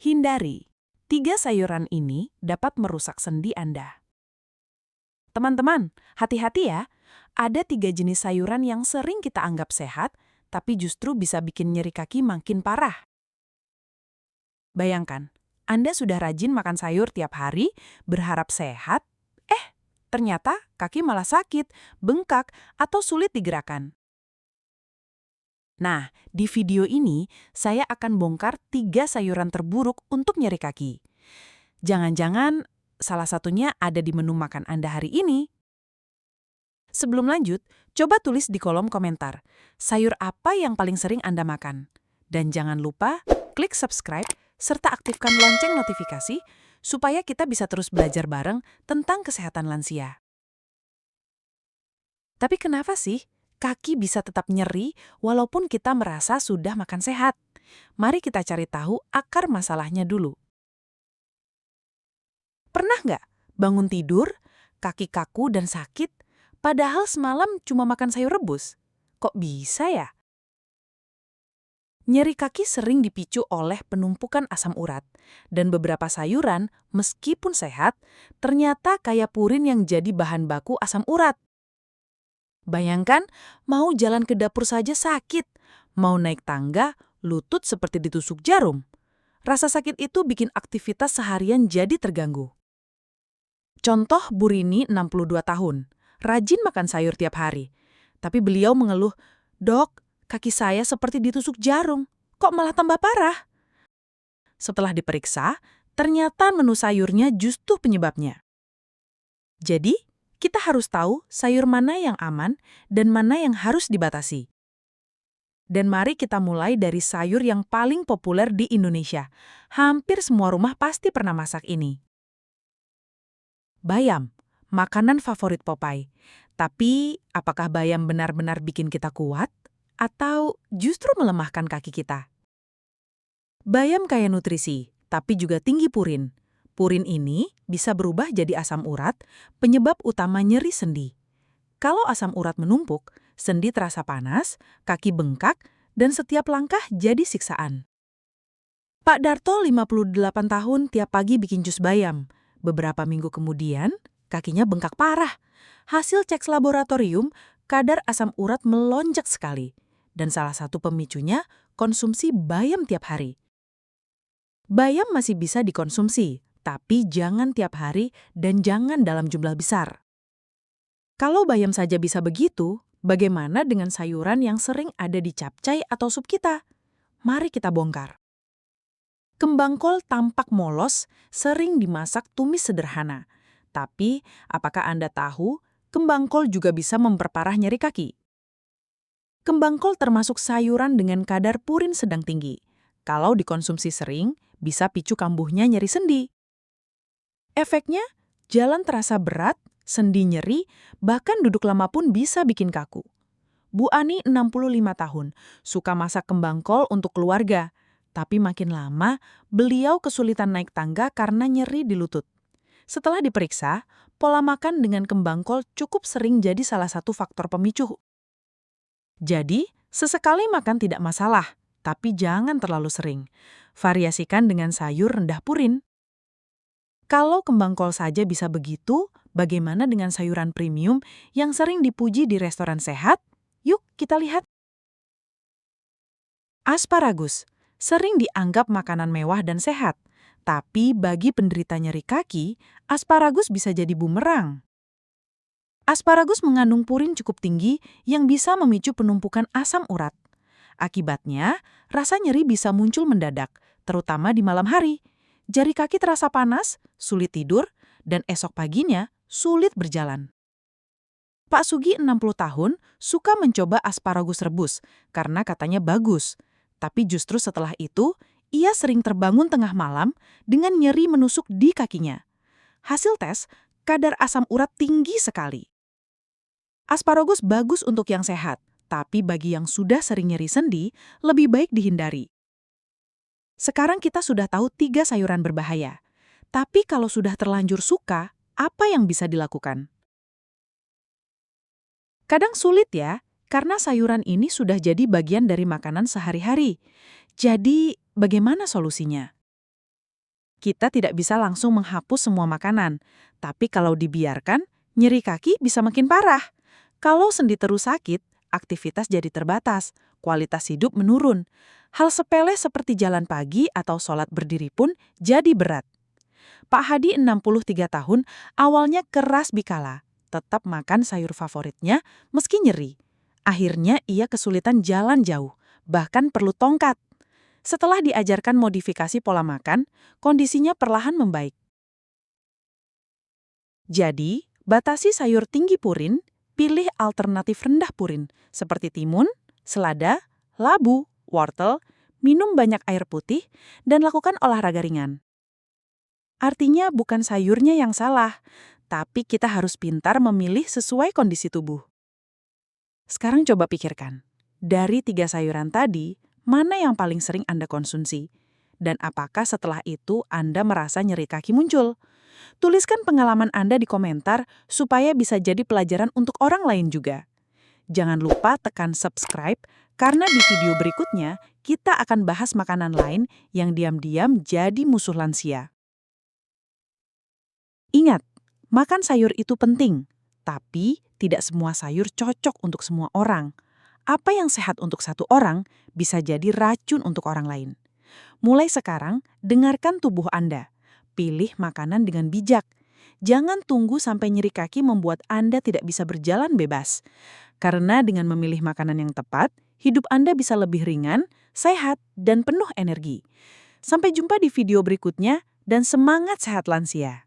Hindari. 3 sayuran ini dapat merusak sendi Anda. Teman-teman, hati-hati ya. Ada 3 jenis sayuran yang sering kita anggap sehat, tapi justru bisa bikin nyeri kaki makin parah. Bayangkan, Anda sudah rajin makan sayur tiap hari, berharap sehat, ternyata kaki malah sakit, bengkak, atau sulit digerakkan. Nah, di video ini saya akan bongkar 3 sayuran terburuk untuk nyeri kaki. Jangan-jangan salah satunya ada di menu makan Anda hari ini. Sebelum lanjut, coba tulis di kolom komentar, sayur apa yang paling sering Anda makan? Dan jangan lupa klik subscribe serta aktifkan lonceng notifikasi supaya kita bisa terus belajar bareng tentang kesehatan lansia. Tapi kenapa sih kaki bisa tetap nyeri walaupun kita merasa sudah makan sehat? Mari kita cari tahu akar masalahnya dulu. Pernah nggak bangun tidur, kaki kaku dan sakit, padahal semalam cuma makan sayur rebus? Kok bisa ya? Nyeri kaki sering dipicu oleh penumpukan asam urat, dan beberapa sayuran, meskipun sehat, ternyata kaya purin yang jadi bahan baku asam urat. Bayangkan, mau jalan ke dapur saja sakit, mau naik tangga, lutut seperti ditusuk jarum. Rasa sakit itu bikin aktivitas seharian jadi terganggu. Contoh Bu Rini, 62 tahun, rajin makan sayur tiap hari. Tapi beliau mengeluh, "Dok, kaki saya seperti ditusuk jarum, kok malah tambah parah?" Setelah diperiksa, ternyata menu sayurnya justru penyebabnya. Jadi, kita harus tahu sayur mana yang aman dan mana yang harus dibatasi. Dan mari kita mulai dari sayur yang paling populer di Indonesia. Hampir semua rumah pasti pernah masak ini. Bayam, makanan favorit Popeye. Tapi, apakah bayam benar-benar bikin kita kuat? Atau justru melemahkan kaki kita? Bayam kaya nutrisi, tapi juga tinggi purin. Purin ini bisa berubah jadi asam urat, penyebab utama nyeri sendi. Kalau asam urat menumpuk, sendi terasa panas, kaki bengkak, dan setiap langkah jadi siksaan. Pak Darto, 58 tahun, tiap pagi bikin jus bayam. Beberapa minggu kemudian, kakinya bengkak parah. Hasil cek laboratorium, kadar asam urat melonjak sekali. Dan salah satu pemicunya, konsumsi bayam tiap hari. Bayam masih bisa dikonsumsi, tapi jangan tiap hari dan jangan dalam jumlah besar. Kalau bayam saja bisa begitu, bagaimana dengan sayuran yang sering ada di capcay atau sup kita? Mari kita bongkar. Kembang kol tampak molos, sering dimasak tumis sederhana. Tapi, apakah Anda tahu, kembang kol juga bisa memperparah nyeri kaki? Kembang kol termasuk sayuran dengan kadar purin sedang tinggi. Kalau dikonsumsi sering, bisa picu kambuhnya nyeri sendi. Efeknya, jalan terasa berat, sendi nyeri, bahkan duduk lama pun bisa bikin kaku. Bu Ani, 65 tahun, suka masak kembang kol untuk keluarga. Tapi makin lama, beliau kesulitan naik tangga karena nyeri di lutut. Setelah diperiksa, pola makan dengan kembang kol cukup sering jadi salah satu faktor pemicu. Jadi, sesekali makan tidak masalah, tapi jangan terlalu sering. Variasikan dengan sayur rendah purin. Kalau kembang kol saja bisa begitu, bagaimana dengan sayuran premium yang sering dipuji di restoran sehat? Yuk kita lihat. Asparagus sering dianggap makanan mewah dan sehat, tapi bagi penderita nyeri kaki, asparagus bisa jadi bumerang. Asparagus mengandung purin cukup tinggi yang bisa memicu penumpukan asam urat. Akibatnya, rasa nyeri bisa muncul mendadak, terutama di malam hari. Jari kaki terasa panas, sulit tidur, dan esok paginya sulit berjalan. Pak Sugi, 60 tahun, suka mencoba asparagus rebus karena katanya bagus. Tapi justru setelah itu, ia sering terbangun tengah malam dengan nyeri menusuk di kakinya. Hasil tes, kadar asam urat tinggi sekali. Asparagus bagus untuk yang sehat, tapi bagi yang sudah sering nyeri sendi, lebih baik dihindari. Sekarang kita sudah tahu 3 sayuran berbahaya. Tapi kalau sudah terlanjur suka, apa yang bisa dilakukan? Kadang sulit ya, karena sayuran ini sudah jadi bagian dari makanan sehari-hari. Jadi, bagaimana solusinya? Kita tidak bisa langsung menghapus semua makanan, tapi kalau dibiarkan, nyeri kaki bisa makin parah. Kalau sendi terus sakit, aktivitas jadi terbatas, kualitas hidup menurun. Hal sepele seperti jalan pagi atau sholat berdiri pun jadi berat. Pak Hadi 63 tahun, awalnya keras bikala, tetap makan sayur favoritnya meski nyeri. Akhirnya ia kesulitan jalan jauh, bahkan perlu tongkat. Setelah diajarkan modifikasi pola makan, kondisinya perlahan membaik. Jadi, batasi sayur tinggi purin, pilih alternatif rendah purin, seperti timun, selada, labu, wortel, minum banyak air putih, dan lakukan olahraga ringan. Artinya bukan sayurnya yang salah, tapi kita harus pintar memilih sesuai kondisi tubuh. Sekarang coba pikirkan, dari 3 sayuran tadi, mana yang paling sering Anda konsumsi? Dan apakah setelah itu Anda merasa nyeri kaki muncul? Tuliskan pengalaman Anda di komentar supaya bisa jadi pelajaran untuk orang lain juga. Jangan lupa tekan subscribe, karena di video berikutnya kita akan bahas makanan lain yang diam-diam jadi musuh lansia. Ingat, makan sayur itu penting, tapi tidak semua sayur cocok untuk semua orang. Apa yang sehat untuk satu orang bisa jadi racun untuk orang lain. Mulai sekarang, dengarkan tubuh Anda. Pilih makanan dengan bijak. Jangan tunggu sampai nyeri kaki membuat Anda tidak bisa berjalan bebas. Karena dengan memilih makanan yang tepat, hidup Anda bisa lebih ringan, sehat, dan penuh energi. Sampai jumpa di video berikutnya, dan semangat sehat lansia!